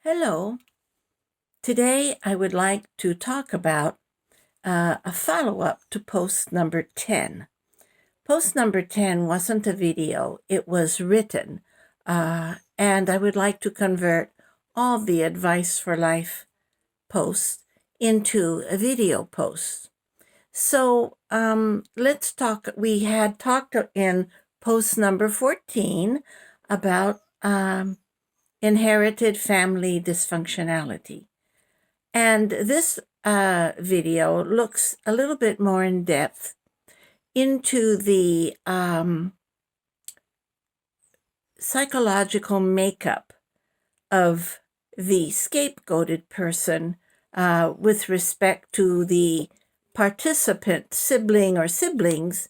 Hello. Today I would like to talk about a follow-up to post number 10. Post number 10 wasn't a video, it was written, and I would like to convert all the Advice for Life posts into a video post. So let's talk. We had talked in post number 14 about inherited family dysfunctionality. And this video looks a little bit more in depth into the psychological makeup of the scapegoated person with respect to the participant sibling or siblings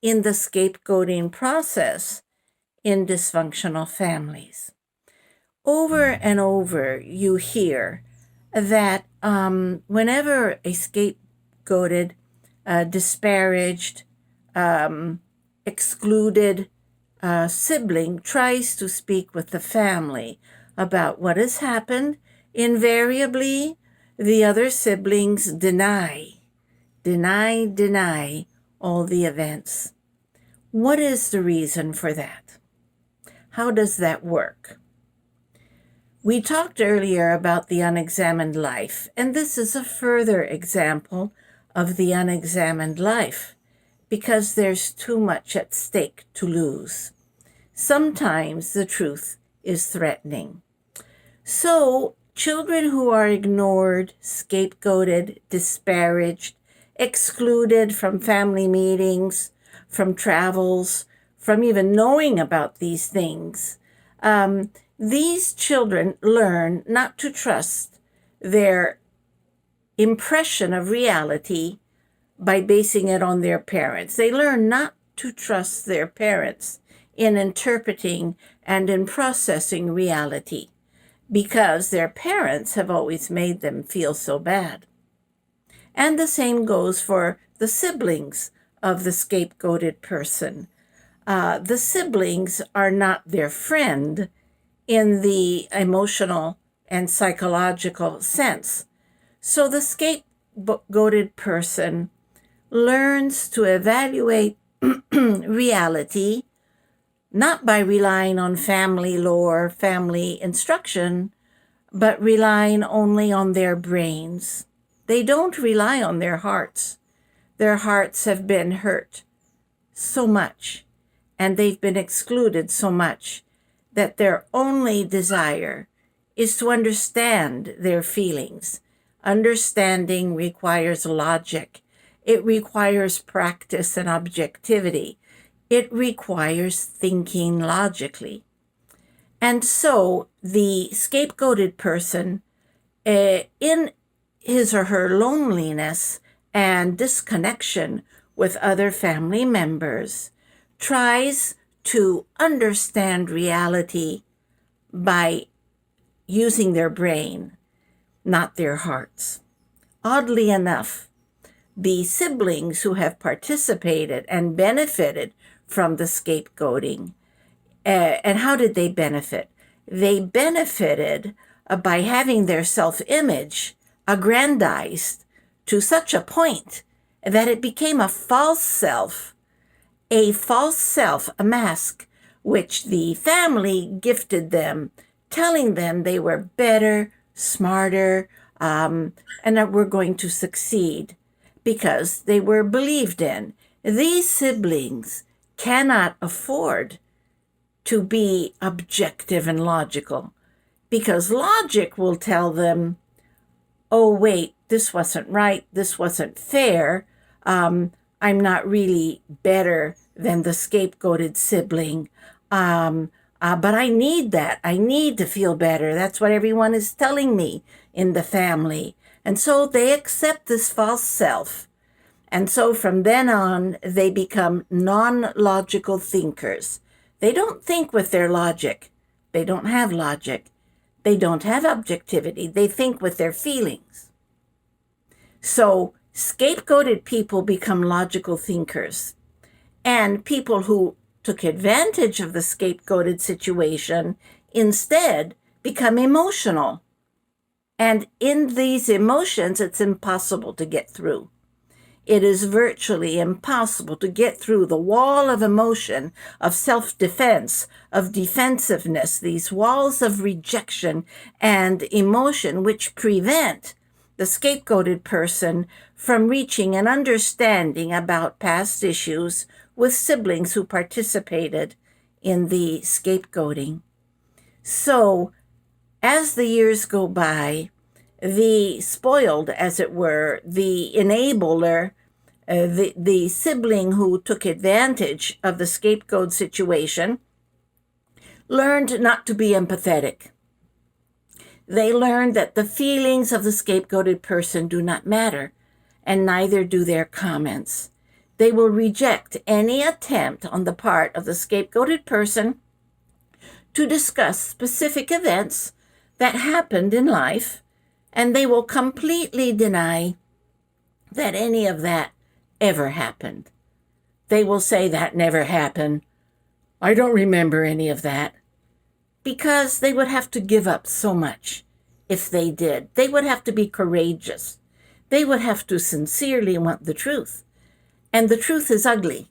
in the scapegoating process in dysfunctional families. Over and over, you hear that whenever a scapegoated, disparaged, excluded sibling tries to speak with the family about what has happened, invariably the other siblings deny all the events. What is the reason for that? How does that work? We talked earlier about the unexamined life, and this is a further example of the unexamined life because there's too much at stake to lose. Sometimes the truth is threatening. So, children who are ignored, scapegoated, disparaged, excluded from family meetings, from travels, from even knowing about these things, these children learn not to trust their impression of reality by basing it on their parents. They learn not to trust their parents in interpreting and in processing reality because their parents have always made them feel so bad. And the same goes for the siblings of the scapegoated person. The siblings are not their friend in the emotional and psychological sense. So the scapegoated person learns to evaluate reality not by relying on family lore, family instruction, but relying only on their brains. They don't rely on their hearts. Their hearts have been hurt so much, and they've been excluded so much that their only desire is to understand their feelings. Understanding requires logic. It requires practice and objectivity. It requires thinking logically. And so the scapegoated person, in his or her loneliness and disconnection with other family members, tries to understand reality by using their brain, not their hearts. Oddly enough, the siblings who have participated and benefited from the scapegoating, and how did they benefit? They benefited by having their self-image aggrandized to such a point that it became a false self, a mask, which the family gifted them, telling them they were better, smarter, and that were going to succeed because they were believed in. These siblings cannot afford to be objective and logical because logic will tell them, oh, wait, this wasn't right, this wasn't fair, I'm not really better than the scapegoated sibling, but I need that. I need to feel better. That's what everyone is telling me in the family. And so they accept this false self. And so from then on, they become non-logical thinkers. They don't think with their logic. They don't have logic. They don't have objectivity. They think with their feelings. So scapegoated people become logical thinkers. And people who took advantage of the scapegoated situation instead become emotional. And in these emotions, it's impossible to get through. It is virtually impossible to get through the wall of emotion, of self-defense, of defensiveness, these walls of rejection and emotion which prevent the scapegoated person from reaching an understanding about past issues with siblings who participated in the scapegoating. So, as the years go by, the spoiled, as it were, the enabler, the sibling who took advantage of the scapegoat situation, learned not to be empathetic. They learned that the feelings of the scapegoated person do not matter, and neither do their comments. They will reject any attempt on the part of the scapegoated person to discuss specific events that happened in life, and they will completely deny that any of that ever happened. They will say that never happened. I don't remember any of that. Because they would have to give up so much if they did. They would have to be courageous. They would have to sincerely want the truth. And the truth is ugly.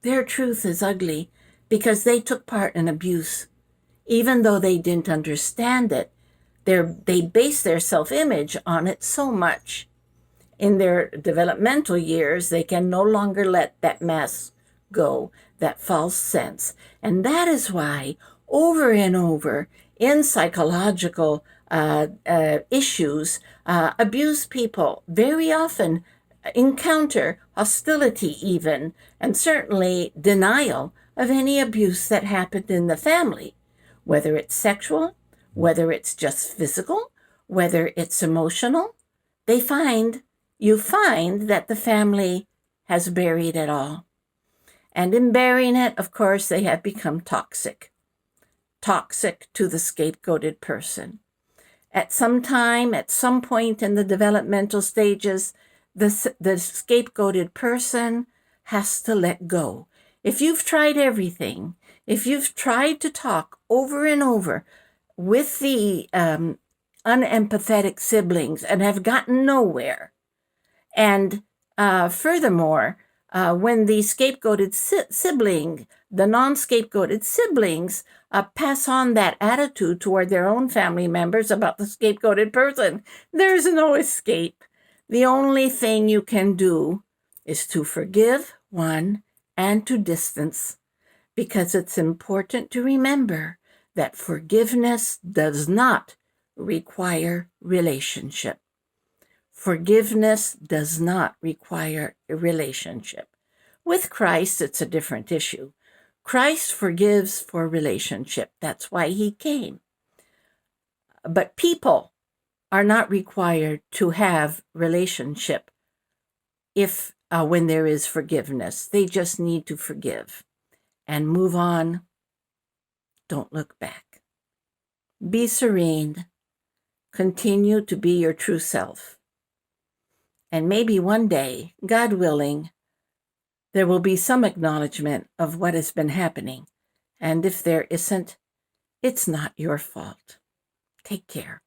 Their truth is ugly because they took part in abuse. Even though they didn't understand it, they base their self-image on it so much. In their developmental years, they can no longer let that mask go, that false sense. And that is why, over and over, in psychological issues, abused people very often encounter hostility even, and certainly denial of any abuse that happened in the family, whether it's sexual, whether it's just physical, whether it's emotional. You find that the family has buried it all. And in burying it, of course, they have become toxic to the scapegoated person. At some time, at some point in the developmental stages, the scapegoated person has to let go. If you've tried everything, if you've tried to talk over and over with the unempathetic siblings and have gotten nowhere, and furthermore, when the scapegoated sibling, the non-scapegoated siblings pass on that attitude toward their own family members about the scapegoated person, there's no escape. The only thing you can do is to forgive one and to distance, because it's important to remember that forgiveness does not require relationship. Forgiveness does not require a relationship. With Christ, it's a different issue. Christ forgives for relationship. That's why he came. But people are not required to have relationship if when there is forgiveness. They just need to forgive and move on. Don't look back. Be serene. Continue to be your true self. And maybe one day, God willing, there will be some acknowledgement of what has been happening. And if there isn't, it's not your fault. Take care.